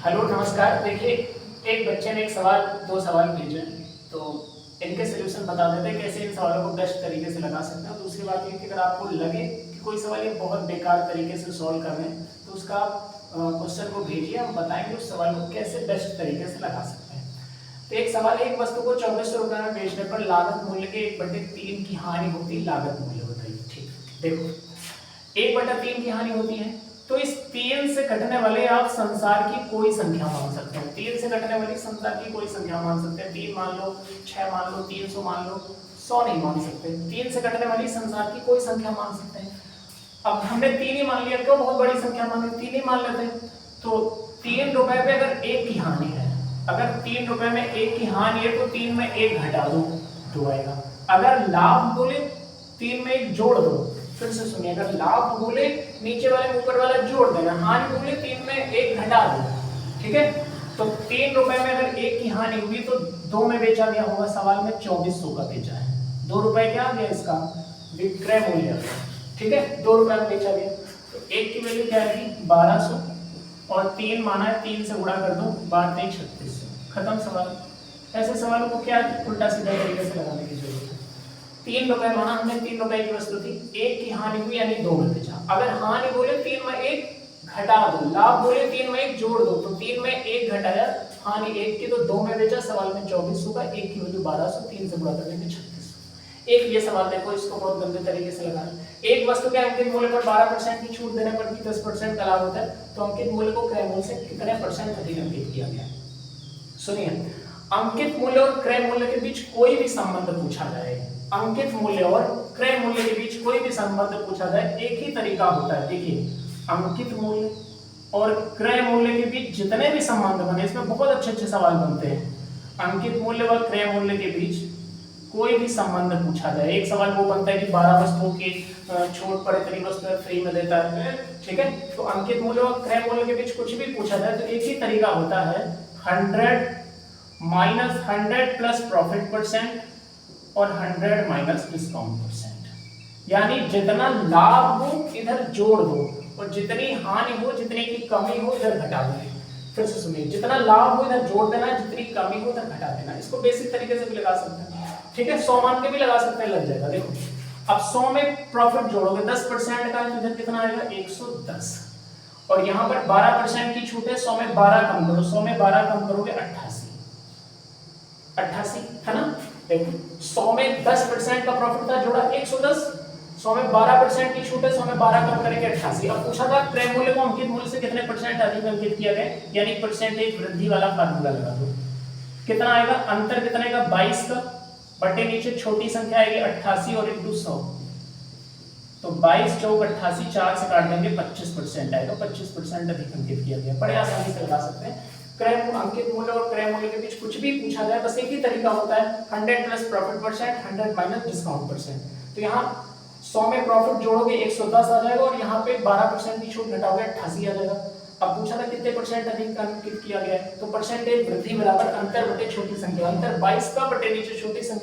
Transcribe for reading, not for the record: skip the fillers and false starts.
Hello नमस्कार। देखिए, एक बच्चे ने दो सवाल भेजे हैं, तो इनके सोल्यूशन बता देते हैं कैसे इन सवालों को बेस्ट तरीके से लगा सकते हैं। दूसरी बात ये कि अगर आपको लगे कि कोई सवाल ये बहुत बेकार तरीके से सॉल्व कर रहे हैं तो उसका आप क्वेश्चन को भेजिए, हम बताएंगे उस सवाल को कैसे बेस्ट तरीके से लगा सकते हैं। तो एक सवाल, एक वस्तु को 2400 रुपये में बेचने पर लागत मूल्य के 1/3 की हानि होती, लागत मूल्य बताइए। ठीक, देखो 1/3 की हानि होती है, तो इस 3 से घटने वाले आप संसार की कोई संख्या मान सकते हैं। 3 से घटने वाली संसार की कोई संख्या मान सकते हैं। 3 मान लो, 6 मान लो, 300 मान लो, 100 नहीं मान सकते। 3 से घटने वाली संसार की कोई संख्या मान सकते हैं। अब हमने 3 ही मान लिया, क्यों बहुत बड़ी संख्या मान ली, 3 ही मान लेते हैं। तो 3 रुपए पे अगर 1 की हानि है, अगर 3 रुपए में 1 की हानि है तो 3 में 1 घटा दो, 2 आएगा। अगर लाभ बोले 3 में 1 जोड़ दो, फिर से सुनिए, अगर लाभ बोले नीचे वाले ऊपर वाला जोड़ देना, हानि बोले 3 में 1 घटा दो, ठीक है। तो 3 रुपए में अगर 1 की हानि हुई तो 2 में बेचा गया होगा, सवाल में 2400 का बेचा है। 2 रुपए क्या आ गया इसका विक्रय मूल्य, ठीक है। 2 रुपए में बेचा गया तो 1 की वैल्यू क्या आएगी 1200, और 3 माना है, 3 से गुणा कर दो, 12 3600, खत्म सवाल। ऐसे सवालों को क्या उल्टा सीधा तरीके से लगाने की जरूरत है। 3 रुपए माना हमने, 3 रुपए की वस्तु थी, 1 की हानि हुई यानी 2 में बेचा। अगर हानि बोले 3 में 1 घटा दो, लाभ बोले 3 में 1 जोड़ दो, तो 3 में 1 घटाया, हानि 1 की, तो 2 में बेचा, सवाल में 2400 का, 1 की वैल्यू 1200, 3 से गुणा करने पे 3600। एक ये सवाल देखो, इसको बहुत गंदे तरीके से लगाना। एक वस्तु के अंकित मूल्य पर 12% की छूट देने पर 10% का लाभ होता है, तो अंकित मूल्य को क्रय मूल्य से कितने % अधिक अंकित किया गया। सुनिए, अंकित मूल्य और क्रय मूल्य के बीच कोई भी संबंध पूछा जाए, अंकित मूल्य और क्रय मूल्य के बीच कोई भी संबंध पूछा जाए, एक ही तरीका होता है। देखिए, अंकित मूल्य और क्रय मूल्य के बीच जितने भी संबंध बने, इसमें बहुत अच्छे अच्छे सवाल बनते हैं। अंकित मूल्य और क्रय मूल्य के बीच कोई भी संबंध पूछा जाए, एक सवाल वो बनता है कि 12 वस्तुओं की छूट पर इतनी वस्तुएं फ्री में देता है, ठीक है। तो अंकित मूल्य और क्रय मूल्य के बीच कुछ भी पूछा जाए तो एक ही तरीका होता है, 100 माइनस 100 प्लस प्रॉफिट परसेंट और 100 माइनस डिस्काउंट परसेंट। यानी जितना लाभ हो इधर जोड़ दो, और जितनी हानि हो, जितने की कमी हो इधर घटा दो। फिर से सुनिए, जितना लाभ हो इधर जोड़ देना, जितनी कमी हो इधर घटा देना। इसको बेसिक तरीके से भी लगा सकते हैं, ठीक है। 100 मान के भी लगा सकते हैं, लग जाएगा। देखो, अब 100 में प्रॉफिट जोड़ोगे 10% का, तो इधर कितना आएगा 110, और यहाँ पर 12% की छूट है, 100 में 12 कम करो, 100 में 12 कम करोगे 88 है ना। देखो, 100 में 10% का प्रॉफिट था, जोड़ा 110, 100 में 12% की छूट है, 100 में 12 कम करेंगे 88। अब पूछा था क्रय मूल्य को अंकित मूल्य से कितने % अधिक अंकित किया गया, यानी परसेंटेज वृद्धि वाला फार्मूला लगा दो। कितना आएगा, अंतर कितने का 22 का, बटे नीचे छोटी संख्या आएगी 88 और इंटू 100, तो 22 चौक 88, 4 से काट देंगे 25% आएगा, 25% अधिक अंकित किया गया। बड़े आसानी से लगा सकते हैं। क्रय अंकित मूल्य और क्रय मूल्य के बीच कुछ भी पूछा जाए, बस एक ही तरीका होता है, 100 plus profit percent, 100 minus discount percent. तो यहाँ 100 में प्रॉफिट जोड़ोगे 110 आ जाएगा, और यहाँ पे 12% की छूट घटाओगे 88 आ जाएगा। अब पूछा था कितने % अधिक अंकित किया गया है, तो परसेंटेज वृद्धि बराबर अंतर बटे छोटी संख्या, अंतर 22 का बटे नीचे छोटी संख्या